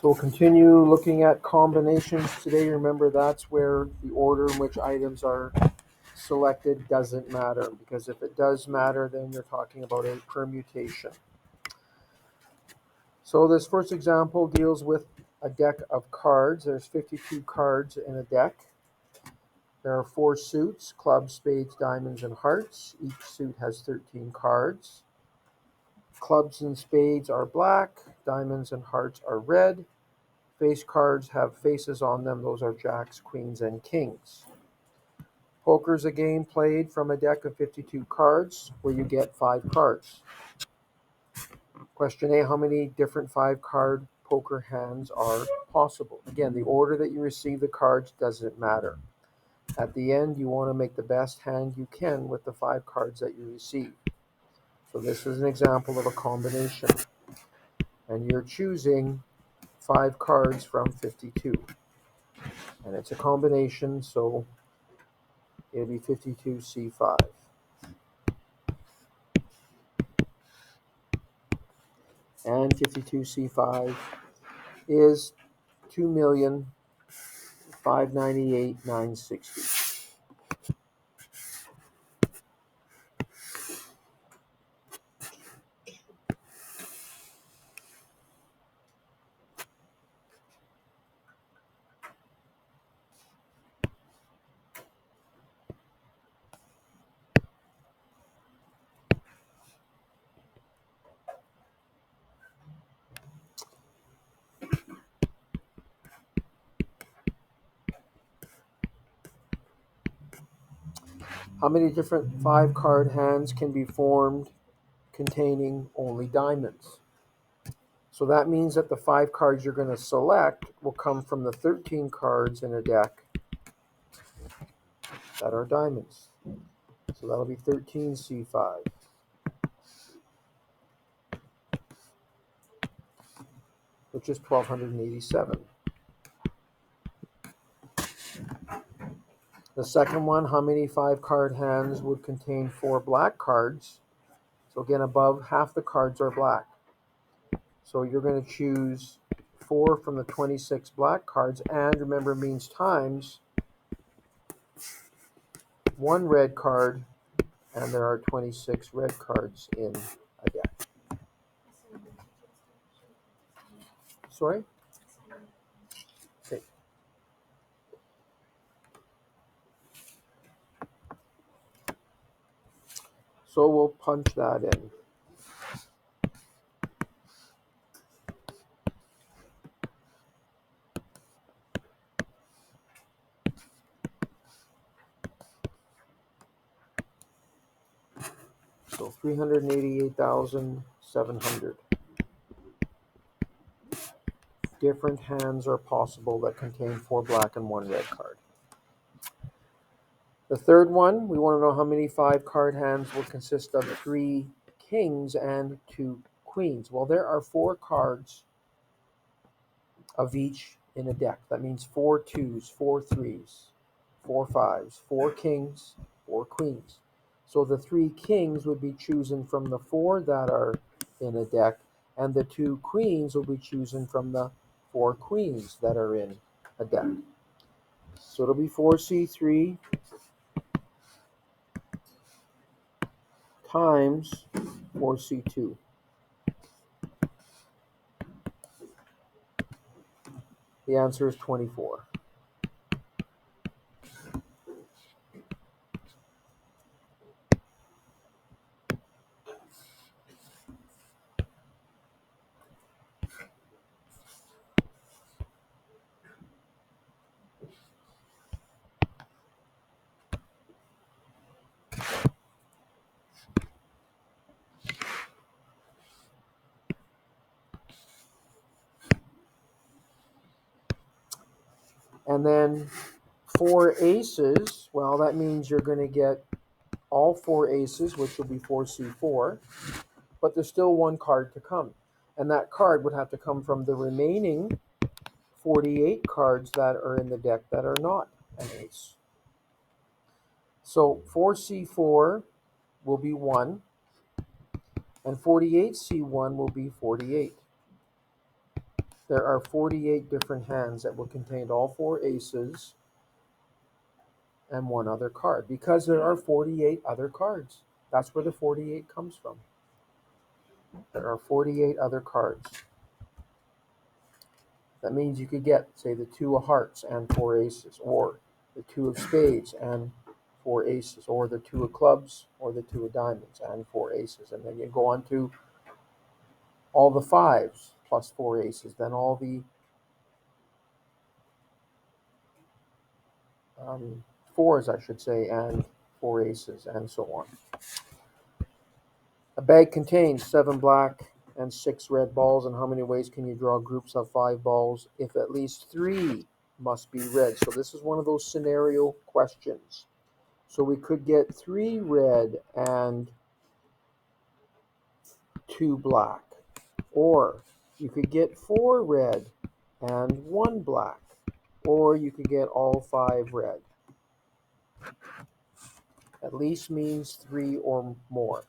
So we'll continue looking at combinations today. Remember, that's where the order in which items are selected doesn't matter, because if it does matter, then you're talking about a permutation. So this first example deals with a deck of cards. There's 52 cards in a deck. There are 4 suits: clubs, spades, diamonds, and hearts. Each suit has 13 cards. Clubs and spades are black, diamonds and hearts are red. Face cards have faces on them. Those are jacks, queens, and kings. Poker is a game played from a deck of 52 cards where you get 5 cards. Question A, how many different 5-card poker hands are possible? Again, the order that you receive the cards doesn't matter. At the end, you want to make the best hand you can with the 5 cards that you receive. So this is an example of a combination. And you're choosing 5 cards from 52. And it's a combination, so it'll be 52C5. And 52C5 is 2,598,960. How many different 5-card hands can be formed containing only diamonds? So that means that the 5 cards you're going to select will come from the 13 cards in a deck that are diamonds. So that'll be 13C5. Which is 1,287. The second one, how many 5-card hands would contain 4 black cards? So again, above half the cards are black. So you're going to choose 4 from the 26 black cards, and remember, means times 1 red card, and there are 26 red cards in a deck. Sorry? Okay. So we'll punch that in. So 388,700. Different hands are possible that contain 4 black and 1 red card. The third one, we want to know how many 5-card hands will consist of 3 kings and 2 queens. Well, there are 4 cards of each in a deck. That means 4 2s, 4 3s, 4 5s, 4 kings, 4 queens. So the 3 kings would be chosen from the 4 that are in a deck, and the 2 queens will be chosen from the 4 queens that are in a deck. So it'll be 4C3 times 4C2. The answer is 24. And then 4 aces, well, that means you're going to get all 4 aces, which will be 4C4, but there's still 1 card to come. And that card would have to come from the remaining 48 cards that are in the deck that are not an ace. So 4C4 will be 1, and 48C1 will be 48. there are 48 different hands that will contain all 4 aces and 1 other card, because there are 48 other cards. That's where the 48 comes from. There are 48 other cards. That means you could get, say, the 2 of hearts and 4 aces, or the 2 of spades and 4 aces, or the 2 of clubs, or the 2 of diamonds and 4 aces. And then you go on to all the 5s plus 4 aces, then all the 4s, I should say, and 4 aces, and so on. A bag contains 7 black and 6 red balls. And how many ways can you draw groups of 5 balls if at least 3 must be red? So this is one of those scenario questions. So we could get 3 red and 2 black. Or you could get 4 red and 1 black. Or you could get all 5 red. At least means 3 or more.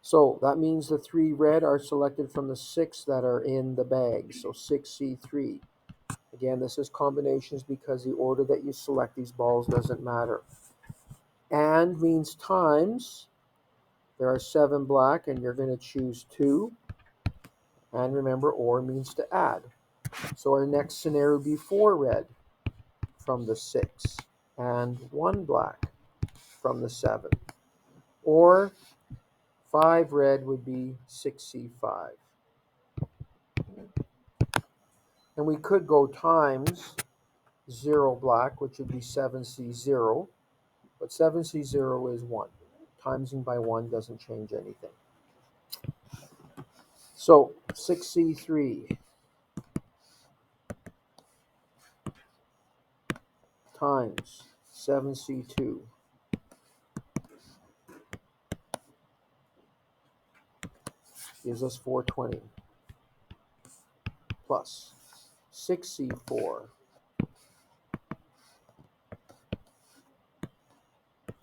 So that means the 3 red are selected from the 6 that are in the bag. So 6C3. Again, this is combinations because the order that you select these balls doesn't matter. And means times. There are 7 black and you're going to choose 2. And remember, or means to add. So our next scenario would be 4 red from the 6 and 1 black from the 7. Or 5 red would be 6C5. And we could go times 0 black, which would be 7C0. But 7C0 is 1. Timesing by 1 doesn't change anything. So 6C3 times 7C2 gives us 420 plus 6C4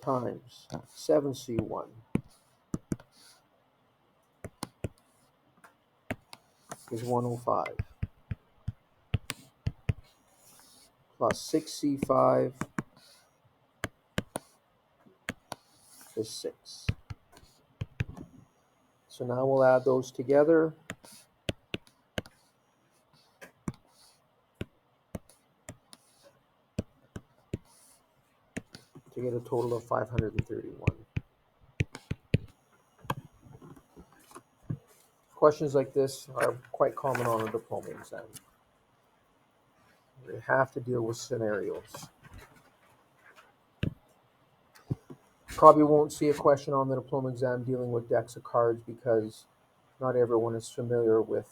times 7C1 is 105 plus 6C5 is 6. So now we'll add those together. To get a total of 531. Questions like this are quite common on a diploma exam. You have to deal with scenarios. Probably won't see a question on the diploma exam dealing with decks of cards because not everyone is familiar with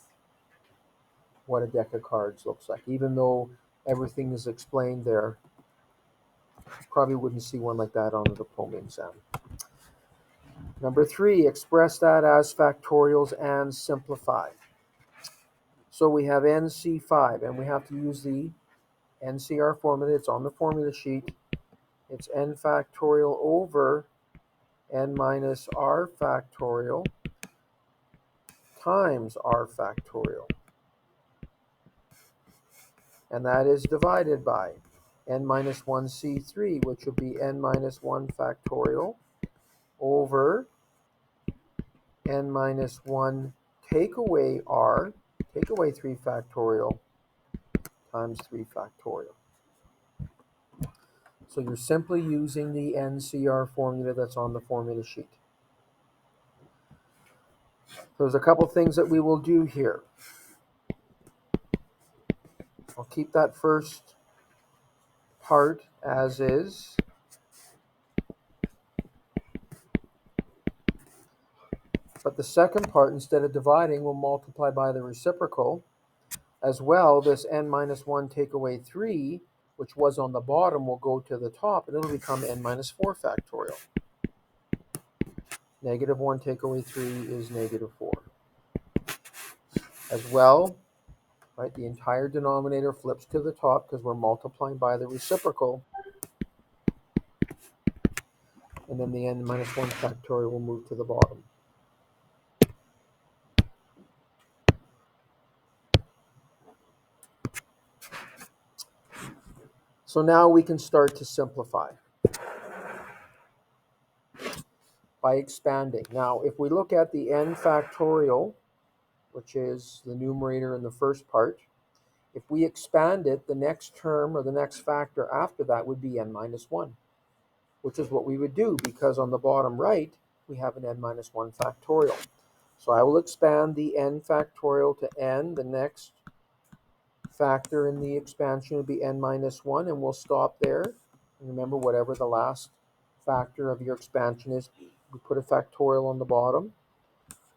what a deck of cards looks like. Even though everything is explained there, probably wouldn't see one like that on a diploma exam. Number 3, express that as factorials and simplify. So we have NC5, and we have to use the NCR formula. It's on the formula sheet. It's n factorial over n minus r factorial times r factorial. And that is divided by n minus 1c3, which would be n minus 1 factorial over n minus 1 take away r, take away 3 factorial times 3 factorial. So you're simply using the NCR formula that's on the formula sheet. There's a couple things that we will do here. I'll keep that first part as is. But the second part, instead of dividing, we'll multiply by the reciprocal. As well, this n minus 1 take away 3, which was on the bottom, will go to the top, and it'll become n minus 4 factorial. Negative 1 take away 3 is negative 4. As well, right, the entire denominator flips to the top because we're multiplying by the reciprocal. And then the n minus 1 factorial will move to the bottom. So now we can start to simplify by expanding. Now, if we look at the n factorial, which is the numerator in the first part, if we expand it, the next term or the next factor after that would be n minus 1, which is what we would do because on the bottom right, we have an n minus 1 factorial. So I will expand the n factorial to n. The next factor in the expansion would be n minus 1, and we'll stop there. And remember, whatever the last factor of your expansion is, we put a factorial on the bottom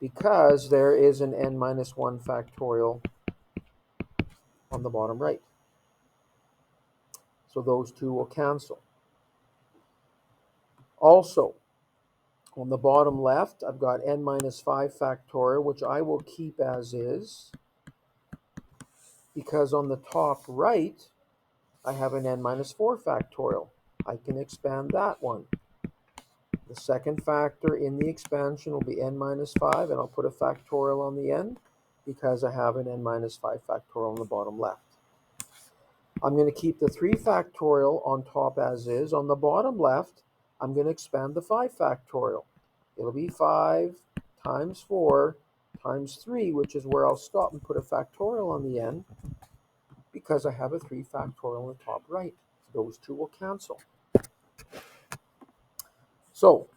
because there is an n minus 1 factorial on the bottom right. So those two will cancel. Also, on the bottom left, I've got n minus 5 factorial, which I will keep as is, because on the top right, I have an n minus 4 factorial. I can expand that one. The second factor in the expansion will be n minus 5, and I'll put a factorial on the end because I have an n minus 5 factorial on the bottom left. I'm going to keep the 3 factorial on top as is. On the bottom left, I'm going to expand the 5 factorial. It'll be 5 times 4 times 3, which is where I'll stop and put a factorial on the end because I have a 3 factorial on the top right. Those two will cancel. So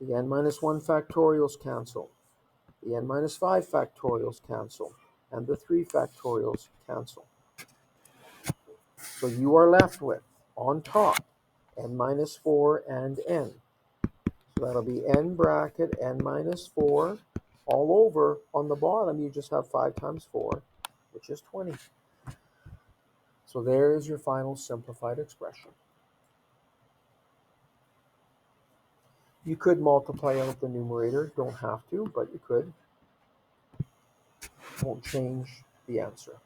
the n minus 1 factorials cancel. The n minus 5 factorials cancel. And the 3 factorials cancel. So you are left with, on top, n minus 4 and n. So that'll be n bracket n minus 4 all over. On the bottom, you just have 5 times 4, which is 20. So there is your final simplified expression. You could multiply out the numerator. Don't have to, but you could. Won't change the answer.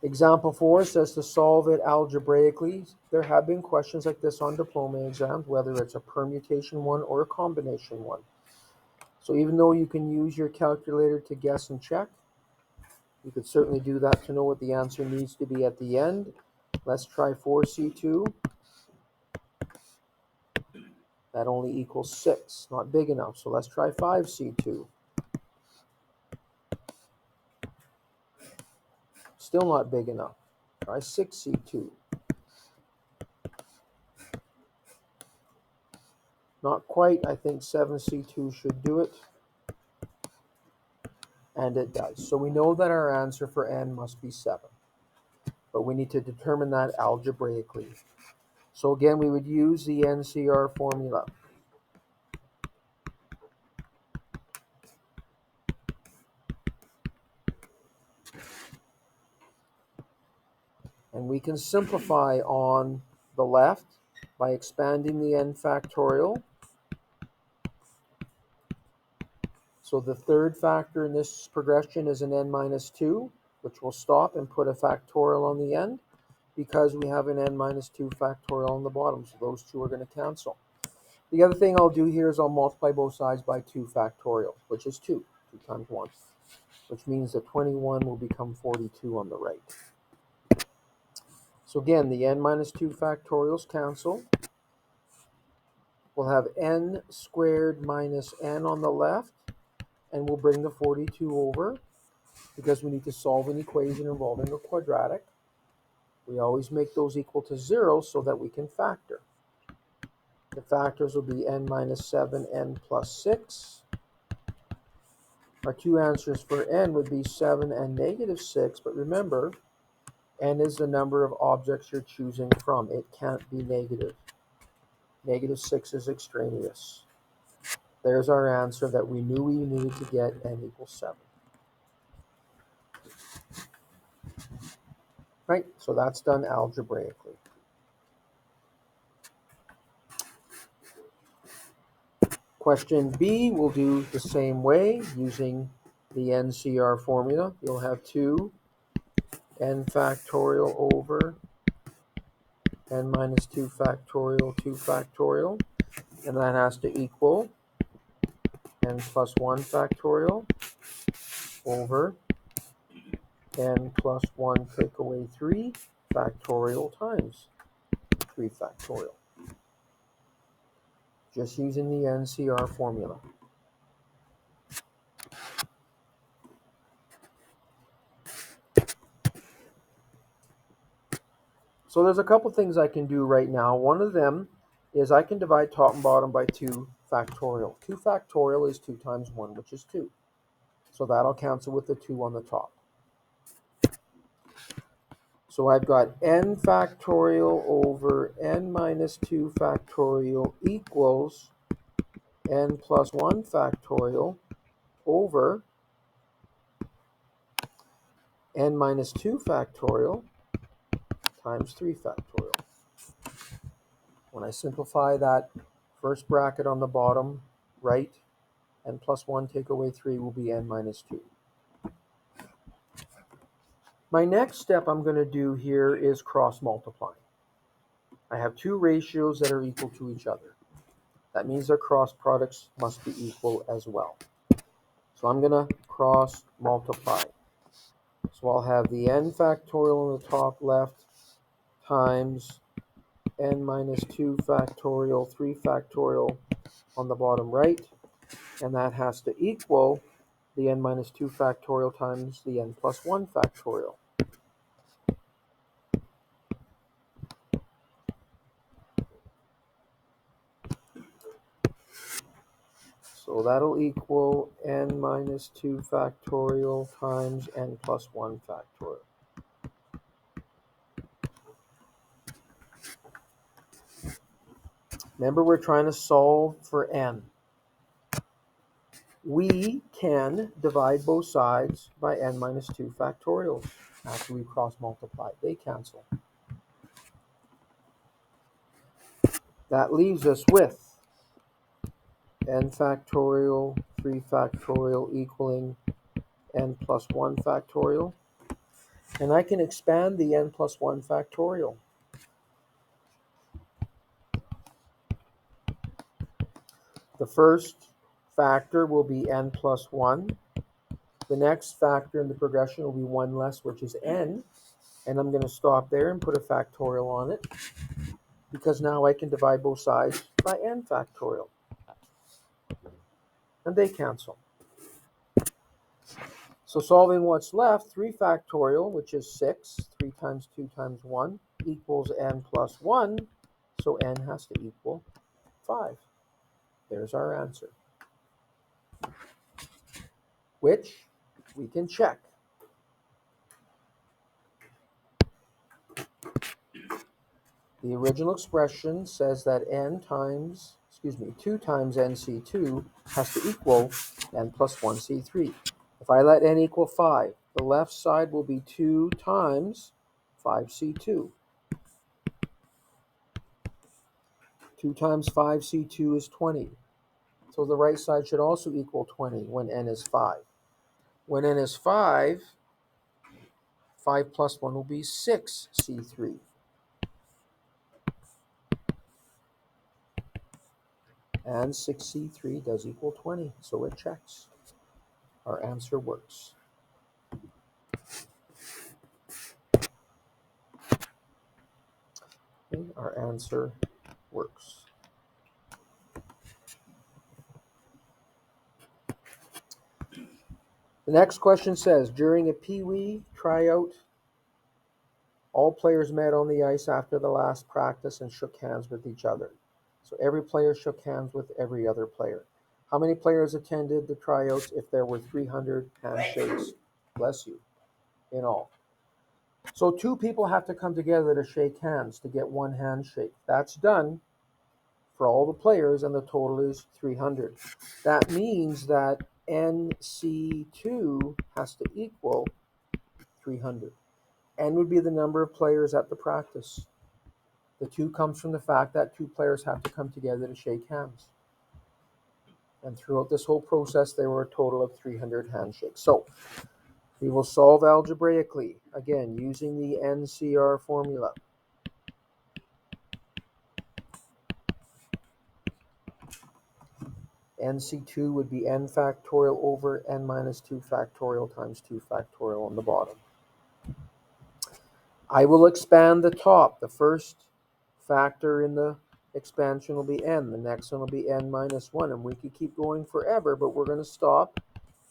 Example 4 says to solve it algebraically. There have been questions like this on diploma exams, whether it's a permutation one or a combination one. So even though you can use your calculator to guess and check, you could certainly do that to know what the answer needs to be at the end. Let's try 4c2. That only equals 6, not big enough. So let's try 5c2. Still not big enough. Try 6c2. Not quite. I think 7c2 should do it. And it does. So we know that our answer for n must be 7. But we need to determine that algebraically. So again, we would use the NCR formula. And we can simplify on the left by expanding the n factorial. So the third factor in this progression is an n minus 2, which will stop and put a factorial on the end because we have an n minus 2 factorial on the bottom. So those two are going to cancel. The other thing I'll do here is I'll multiply both sides by 2 factorial, which is 2. 2 times 1, which means that 21 will become 42 on the right. So again, the n minus 2 factorials cancel. We'll have n squared minus n on the left, and we'll bring the 42 over because we need to solve an equation involving a quadratic. We always make those equal to 0 so that we can factor. The factors will be n minus 7, n plus 6. Our two answers for n would be 7 and negative 6, but remember, n is the number of objects you're choosing from. It can't be negative. Negative 6 is extraneous. There's our answer that we knew we needed to get, n equals 7. Right, so that's done algebraically. Question B, we'll do the same way using the NCR formula. You'll have 2 n factorial over n minus 2 factorial 2 factorial, and that has to equal n plus 1 factorial over n plus 1 take away 3 factorial times 3 factorial. Just using the NCR formula. So there's a couple things I can do right now. One of them is I can divide top and bottom by 2 factorial. 2 factorial is 2 times 1, which is 2. So that'll cancel with the 2 on the top. So I've got n factorial over n minus 2 factorial equals n plus 1 factorial over n minus 2 factorial times 3 factorial. When I simplify that first bracket on the bottom right, n plus 1 take away 3 will be n minus 2. My next step I'm going to do here is cross multiply. I have two ratios that are equal to each other. That means their cross products must be equal as well. So I'm going to cross multiply. So I'll have the n factorial on the top left times n minus 2 factorial, 3 factorial on the bottom right. And that has to equal the n minus 2 factorial times the n plus 1 factorial. So that'll equal n minus 2 factorial times n plus 1 factorial. Remember, we're trying to solve for n. We can divide both sides by n minus 2 factorials after we cross multiply. They cancel. That leaves us with n factorial, 3 factorial equaling n plus 1 factorial. And I can expand the n plus 1 factorial. The first factor will be n plus 1. The next factor in the progression will be 1 less, which is n. And I'm going to stop there and put a factorial on it, because now I can divide both sides by n factorial. And they cancel. So solving what's left, 3 factorial, which is 6, 3 times 2 times 1, equals n plus 1. So n has to equal 5. There's our answer, which we can check. The original expression says that 2 times nc2 has to equal n plus 1c3. If I let n equal 5, the left side will be 2 times 5c2. 2 times 5c2 is 20. So the right side should also equal 20 when n is 5. When n is 5, 5 plus 1 will be 6c3. And 6c3 does equal 20, so it checks. Our answer works. Okay, our answer works. The next question says, during a Pee-wee tryout, all players met on the ice after the last practice and shook hands with each other. So every player shook hands with every other player. How many players attended the tryouts if there were 300 handshakes? Bless you, in all. So 2 people have to come together to shake hands to get 1 handshake. That's done for all the players, and the total is 300. That means that NC2 has to equal 300. N would be the number of players at the practice. The 2 comes from the fact that 2 players have to come together to shake hands. And throughout this whole process, there were a total of 300 handshakes. So we will solve algebraically, again, using the NCR formula. NC2 would be n factorial over n minus 2 factorial times 2 factorial on the bottom. I will expand the top. The first factor in the expansion will be n. The next one will be n minus 1. And we could keep going forever, but we're going to stop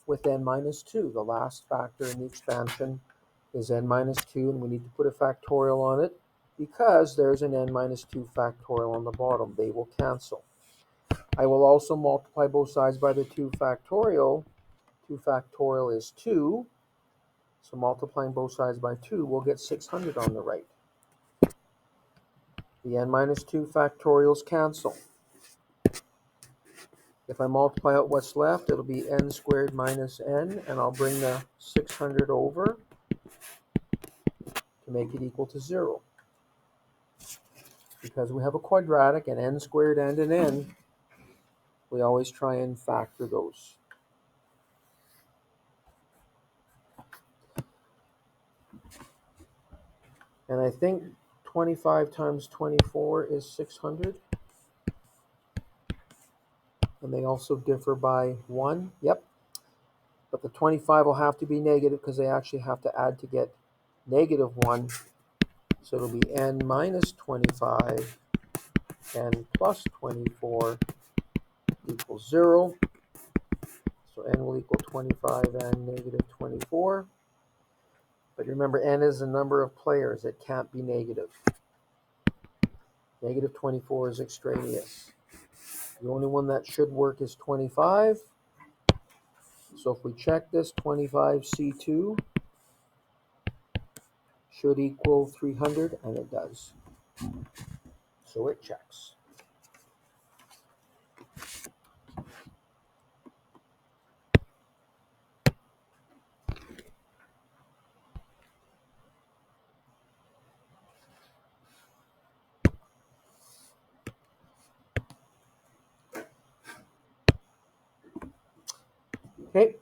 with n minus 2. The last factor in the expansion is n minus 2, and we need to put a factorial on it because there's an n minus 2 factorial on the bottom. They will cancel. I will also multiply both sides by the 2 factorial. 2 factorial is 2. So multiplying both sides by 2, we'll get 600 on the right. The n minus 2 factorials cancel. If I multiply out what's left, it'll be n squared minus n, and I'll bring the 600 over to make it equal to 0. Because we have a quadratic, an n squared and an n, we always try and factor those. And I think 25 times 24 is 600. And they also differ by 1. Yep. But the 25 will have to be negative because they actually have to add to get negative 1. So it'll be n minus 25, n plus 24 equals 0. So n will equal 25 and negative 24. But remember, n is the number of players. It can't be negative. Negative 24 is extraneous. The only one that should work is 25. So if we check this, 25C2 should equal 300, and it does. So it checks. Okay.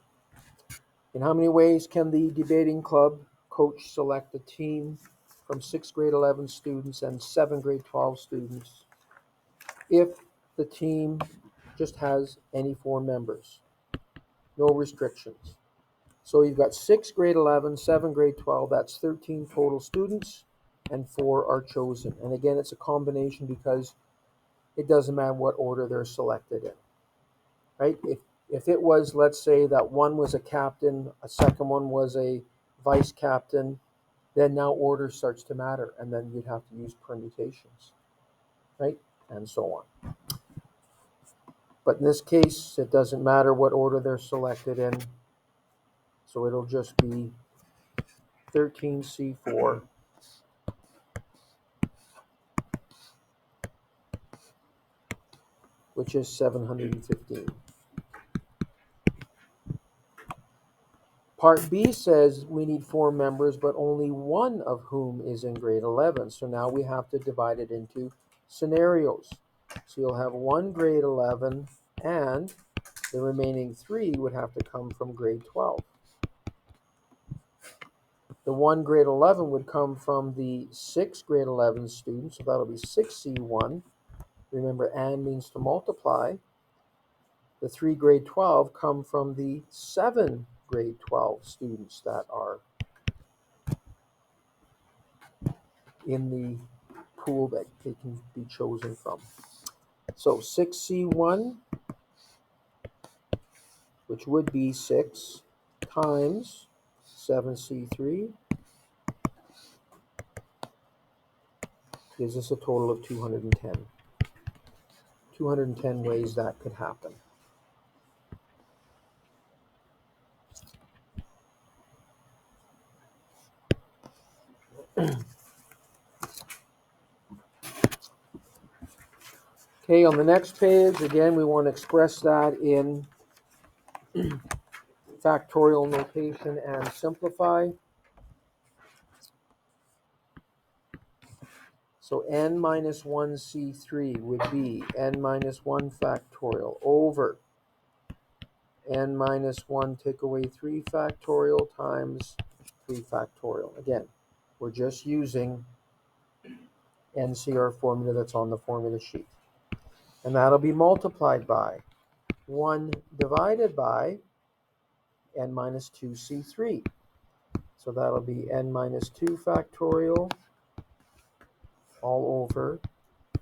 In how many ways can the debating club coach select a team from 6th grade 11 students and 7th grade 12 students if the team just has any 4 members? No restrictions. So you've got 6th grade 11, 7th grade 12, that's 13 total students, and 4 are chosen. And again, it's a combination because it doesn't matter what order they're selected in, right? If it was, let's say that one was a captain, a second one was a vice captain, then now order starts to matter, and then you'd have to use permutations, right? And so on. But in this case, it doesn't matter what order they're selected in, so it'll just be 13C4 which is 715. Part B says we need 4 members, but only one of whom is in grade 11. So now we have to divide it into scenarios. So you'll have 1 grade 11, and the remaining 3 would have to come from grade 12. The 1 grade 11 would come from the 6 grade 11 students, so that'll be 6C1. Remember, and means to multiply. The 3 grade 12 come from the 7 grade 12 students that are in the pool that they can be chosen from. So 6C1, which would be 6 times 7C3, gives us a total of 210. 210 ways that could happen. Okay, on the next page, again, we want to express that in factorial notation and simplify. So n minus 1C3 would be n minus 1 factorial over n minus 1 take away 3 factorial times 3 factorial. Again, we're just using NCR formula that's on the formula sheet. And that'll be multiplied by 1 divided by n minus 2C3. So that'll be n minus 2 factorial all over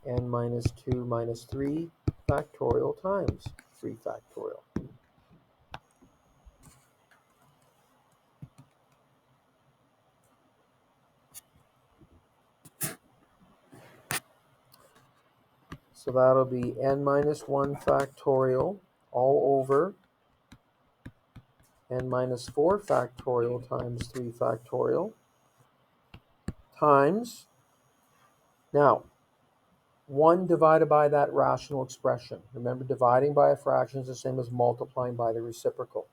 n minus 2 minus 3 factorial times 3 factorial. So that'll be n minus 1 factorial all over n minus 4 factorial times 3 factorial times, now, 1 divided by that rational expression. Remember, dividing by a fraction is the same as multiplying by the reciprocal.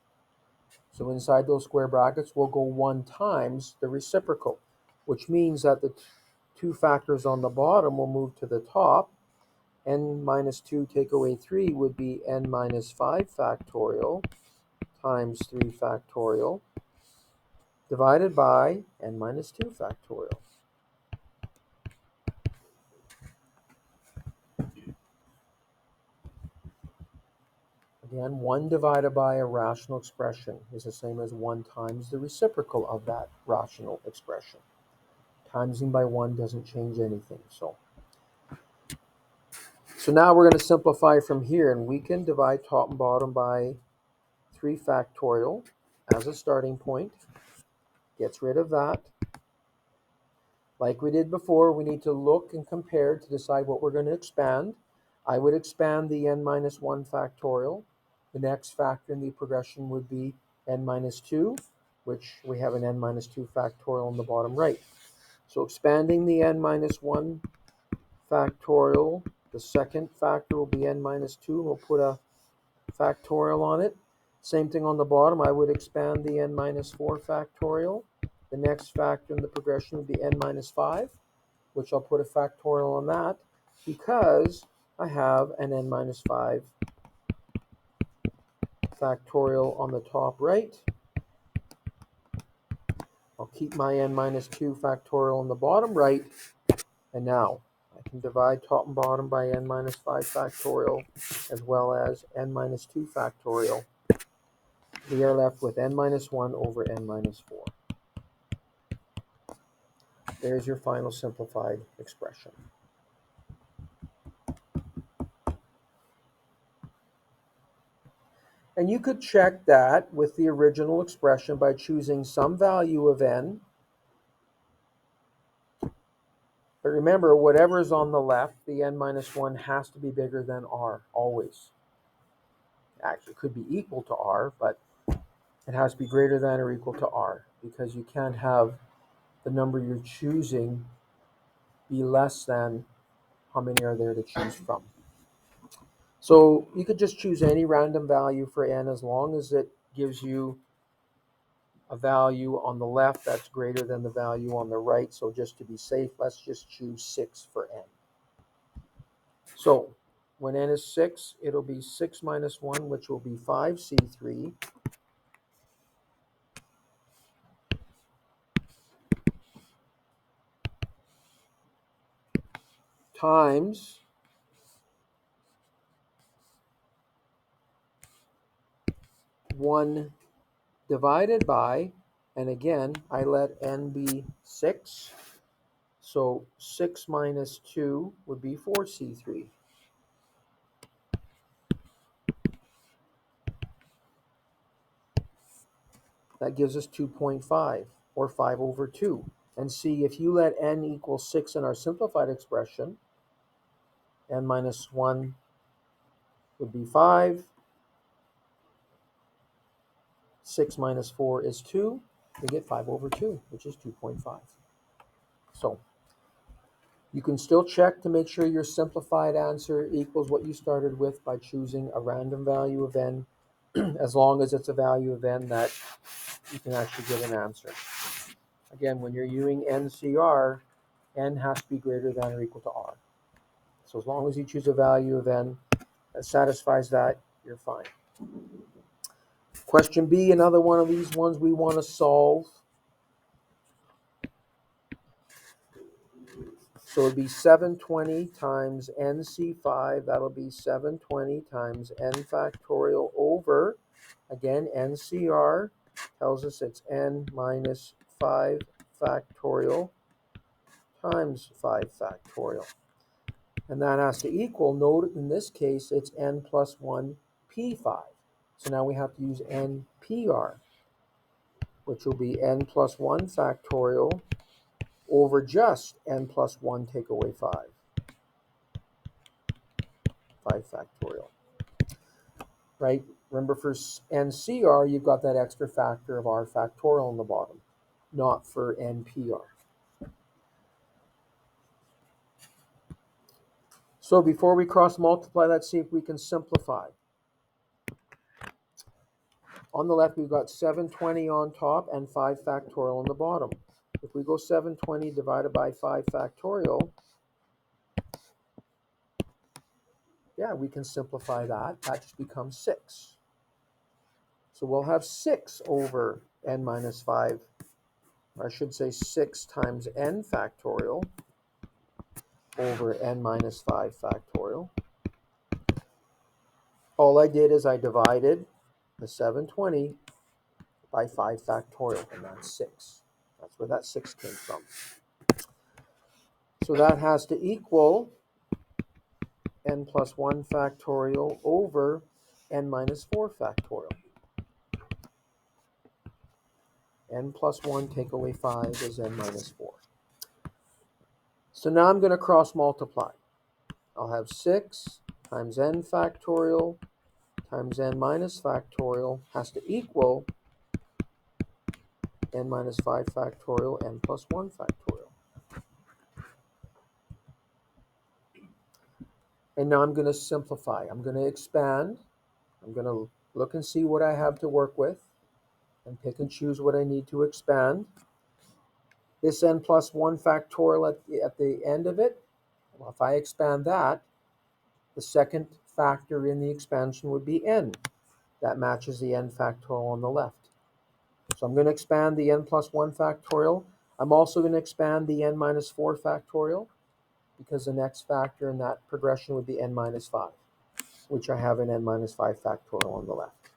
So inside those square brackets, we'll go 1 times the reciprocal, which means that the two factors on the bottom will move to the top. N minus 2 take away 3 would be n minus 5 factorial times 3 factorial divided by n minus 2 factorial. Again, 1 divided by a rational expression is the same as 1 times the reciprocal of that rational expression. Timesing by 1 doesn't change anything. So now we're going to simplify from here, and we can divide top and bottom by 3 factorial as a starting point. Gets rid of that. Like we did before, we need to look and compare to decide what we're going to expand. I would expand the n minus 1 factorial. The next factor in the progression would be n minus 2, which we have an n minus 2 factorial on the bottom right. So expanding the n minus 1 factorial, the second factor will be n minus 2. We'll put a factorial on it. Same thing on the bottom. I would expand the n minus 4 factorial. The next factor in the progression would be n minus 5, which I'll put a factorial on that because I have an n minus 5 factorial on the top right. I'll keep my n minus 2 factorial on the bottom right. And now I can divide top and bottom by n minus 5 factorial as well as n minus 2 factorial. We are left with n minus 1 over n minus 4. There's your final simplified expression. And you could check that with the original expression by choosing some value of n. But remember, whatever is on the left, the n minus 1 has to be bigger than r, always. Actually, it could be equal to r, but it has to be greater than or equal to r, because you can't have the number you're choosing be less than how many are there to choose from. So you could just choose any random value for n as long as it gives you a value on the left that's greater than the value on the right. So just to be safe, let's just choose 6 for n. So when n is 6, it'll be 6 minus 1, which will be 5c3, times 1 divided by, and again, I let n be 6. So 6 minus 2 would be 4c3. That gives us 2.5, or 5 over 2. And see, if you let n equal 6 in our simplified expression, n minus 1 would be 5. 6 minus 4 is 2. We get 5 over 2, which is 2.5. So you can still check to make sure your simplified answer equals what you started with by choosing a random value of n, as long as it's a value of n that you can actually get an answer. Again, when you're using NCR, n has to be greater than or equal to r. So as long as you choose a value of n that satisfies that, you're fine. Question B, another one of these ones we want to solve. So it'd be 720 times NC5. That'll be 720 times n factorial over, again, NCR tells us it's n minus 5 factorial times 5 factorial. And that has to equal, note in this case, it's n plus 1 p5. So now we have to use npr, which will be n plus 1 factorial over just n plus 1 take away 5. 5 factorial. Right? Remember for NCR, you've got that extra factor of r factorial on the bottom, not for NPR. So before we cross multiply, let's see if we can simplify. On the left, we've got 720 on top and 5 factorial on the bottom. If we go 720 divided by 5 factorial, yeah, we can simplify that. That just becomes 6. So we'll have 6 over n minus 5, or I should say 6 times n factorial over n minus 5 factorial. All I did is I divided the 720 by 5 factorial, and that's 6. That's where that 6 came from. So that has to equal n plus 1 factorial over n minus 4 factorial. N plus 1 take away 5 is n minus 4. So now I'm going to cross multiply. I'll have 6 times n factorial times n minus factorial has to equal n minus 5 factorial, n plus 1 factorial. And now I'm going to simplify. I'm going to expand. I'm going to look and see what I have to work with and pick and choose what I need to expand. This n plus 1 factorial at the end of it, well, if I expand that, the second factor in the expansion would be n. That matches the n factorial on the left. So I'm going to expand the n plus 1 factorial. I'm also going to expand the n minus 4 factorial because the next factor in that progression would be n minus 5, which I have in n minus 5 factorial on the left.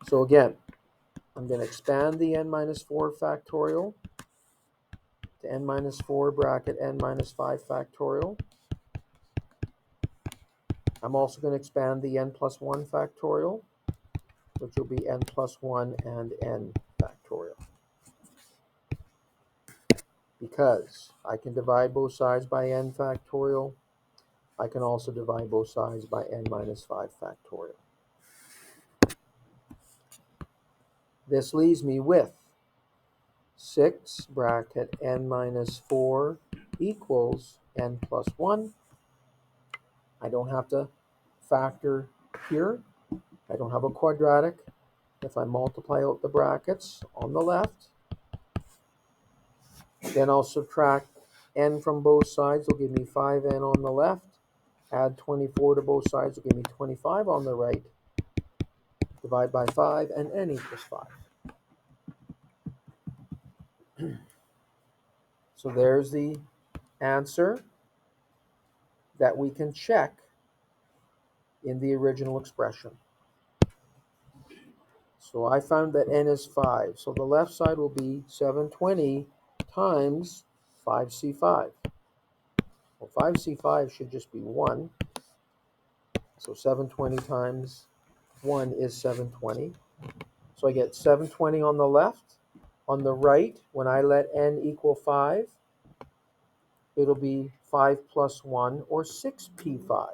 So again, I'm going to expand the n minus 4 factorial to n minus 4 bracket n minus 5 factorial. I'm also going to expand the n plus 1 factorial, which will be n plus 1 and n factorial. Because I can divide both sides by n factorial, I can also divide both sides by n minus 5 factorial. This leaves me with 6 bracket n minus 4 equals n plus 1. I don't have to factor here. I don't have a quadratic. If I multiply out the brackets on the left, then I'll subtract n from both sides. Will give me 5n on the left. Add 24 to both sides will give me 25 on the right. Divide by 5 and n equals 5. So there's the answer that we can check in the original expression. So I found that n is 5. So the left side will be 720 times 5c5. Well, 5c5 should just be 1. So 720 times 1 is 720. So I get 720 on the left. On the right, when I let n equal 5, it'll be 5 plus 1, or 6p5.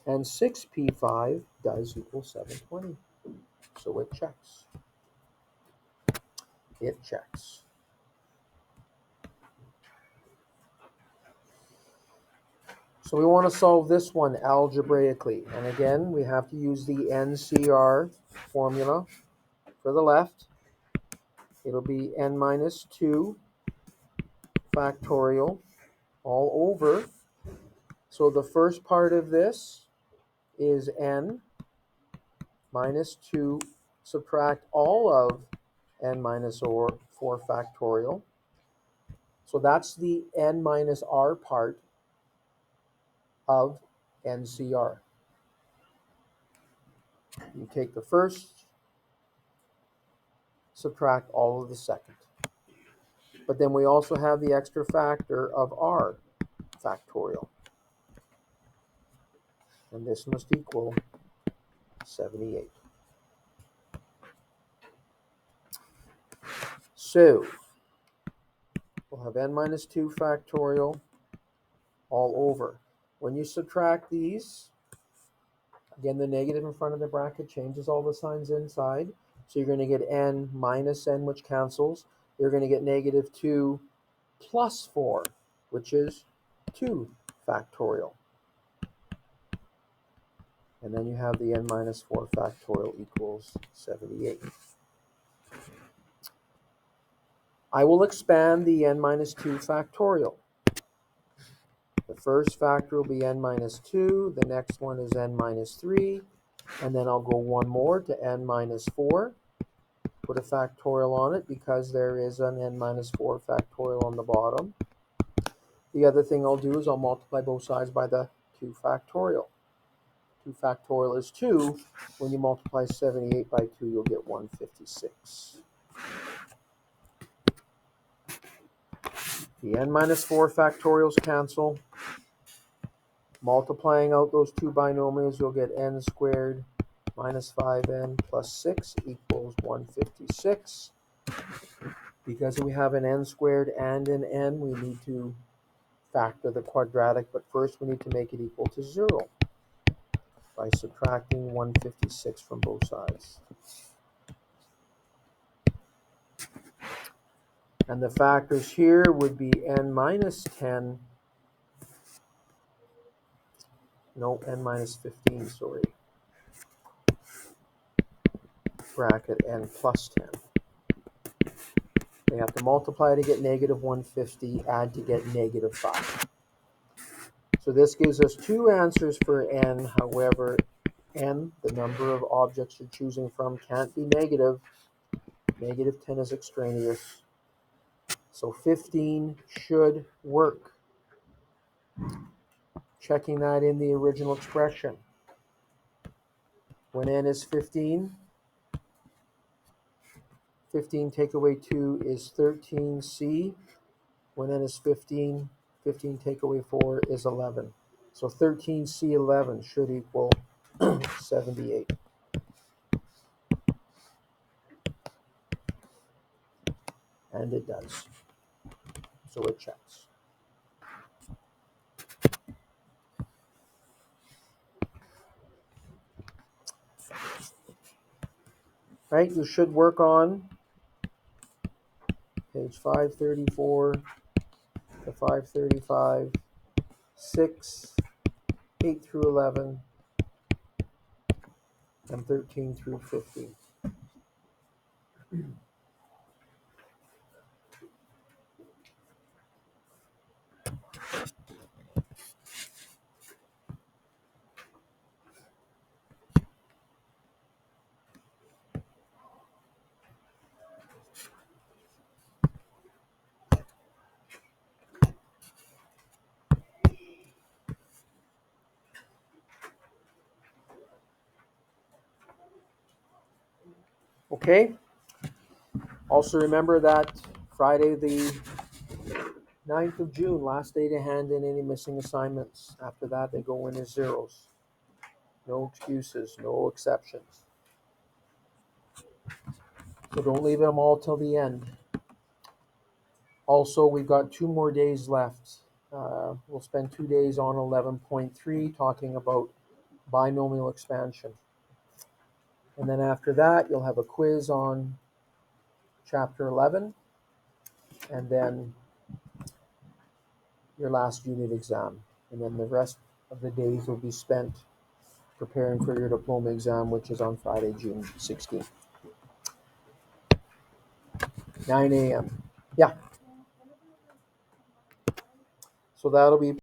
And 6p5 does equal 720. So it checks. It checks. So we want to solve this one algebraically. And again, we have to use the NCR formula for the left. It'll be n minus 2 factorial all over. So the first part of this is n minus 2, subtract all of n minus 4 factorial. So that's the n minus r part of NCR. You take the first subtract all of the second. But then we also have the extra factor of r factorial. And this must equal 78. So we'll have n minus 2 factorial all over. When you subtract these, again, the negative in front of the bracket changes all the signs inside. So you're going to get n minus n, which cancels. You're going to get negative 2 plus 4, which is 2 factorial. And then you have the n minus 4 factorial equals 78. I will expand the n minus 2 factorial. The first factor will be n minus 2. The next one is n minus 3. And then I'll go one more to n minus 4. Put a factorial on it because there is an n minus 4 factorial on the bottom. The other thing I'll do is I'll multiply both sides by the 2 factorial. 2 factorial is 2. When you multiply 78 by 2, you'll get 156. The n minus 4 factorials cancel. Multiplying out those two binomials, you'll get n squared minus 5n plus 6 equals 156. Because we have an n squared and an n, we need to factor the quadratic, but first we need to make it equal to 0 by subtracting 156 from both sides. And the factors here would be n minus 10, no, n minus 15, sorry, bracket n plus 10. They have to multiply to get negative 150, add to get negative 5. So this gives us two answers for n. However, n, the number of objects you're choosing from, can't be negative. Negative 10 is extraneous. So 15 should work. Checking that in the original expression. When n is 15, 15 take away 2 is 13c. When n is 15, 15 take away 4 is 11. So 13c11 should equal 78. And it does. So it checks. Right, you should work on page 534 to 535, 6, 8 through 11, and 13 through 15. Okay? Also remember that Friday the 9th of June, last day to hand in any missing assignments. After that, they go in as zeros. No excuses, no exceptions. So don't leave them all till the end. Also, we've got 2 more days left. We'll spend 2 days on 11.3 talking about binomial expansion. And then after that, you'll have a quiz on chapter 11, and then your last unit exam. And then the rest of the days will be spent preparing for your diploma exam, which is on Friday, June 16th. 9 a.m. Yeah. So that'll be